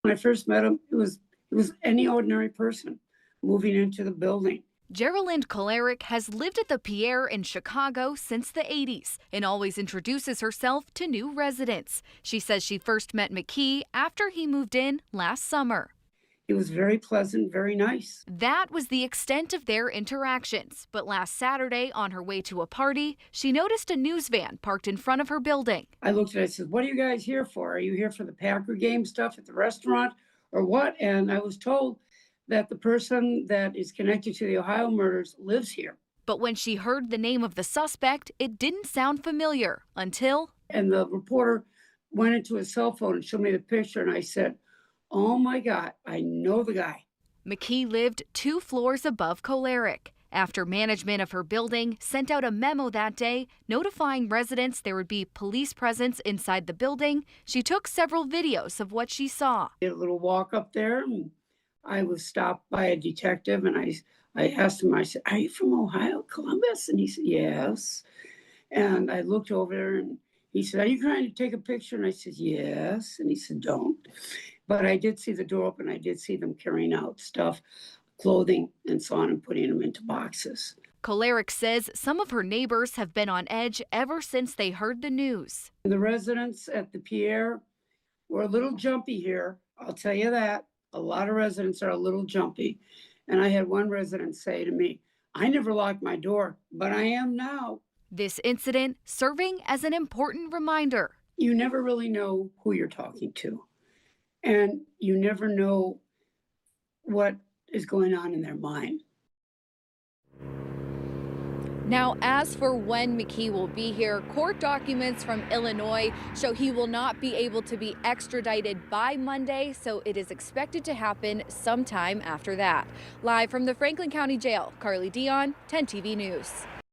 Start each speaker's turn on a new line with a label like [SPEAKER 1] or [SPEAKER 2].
[SPEAKER 1] When I first met him, it was any ordinary person moving into the building.
[SPEAKER 2] Geraldine Koleric has lived at the Pierre in Chicago since the 80s and always introduces herself to new residents. She says she first met McKee after he moved in last summer.
[SPEAKER 1] He was very pleasant, very nice.
[SPEAKER 2] That was the extent of their interactions. But last Saturday, on her way to a party, she noticed a news van parked in front of her building.
[SPEAKER 1] I looked at it, I said, "What are you guys here for? Are you here for the Packer game stuff at the restaurant or what?" And I was told that the person that is connected to the Ohio murders lives here.
[SPEAKER 2] But when she heard the name of the suspect, it didn't sound familiar until...
[SPEAKER 1] And the reporter went into his cell phone and showed me the picture, and I said, "Oh my God, I know the guy."
[SPEAKER 2] McKee lived 2 floors above Koleric. After management of her building sent out a memo that day notifying residents there would be police presence inside the building, she took several videos of what she saw.
[SPEAKER 1] Did a little walk up there, and I was stopped by a detective, and I asked him, I said, "Are you from Ohio, Columbus?" And he said, "Yes." And I looked over there, and he said, "Are you trying to take a picture?" And I said, "Yes." And he said, "Don't." But I did see the door open. I did see them carrying out stuff, clothing and so on, and putting them into boxes.
[SPEAKER 2] Koleric says some of her neighbors have been on edge ever since they heard the news.
[SPEAKER 1] The residents at the Pierre were a little jumpy here, I'll tell you that. A lot of residents are a little jumpy. And I had one resident say to me, "I never locked my door, but I am now."
[SPEAKER 2] This incident serving as an important reminder.
[SPEAKER 1] You never really know who you're talking to, and you never know what is going on in their mind.
[SPEAKER 2] Now, as for when McKee will be here, court documents from Illinois show he will not be able to be extradited by Monday, so it is expected to happen sometime after that. Live from the Franklin County Jail, Carly Dion, 10 TV News.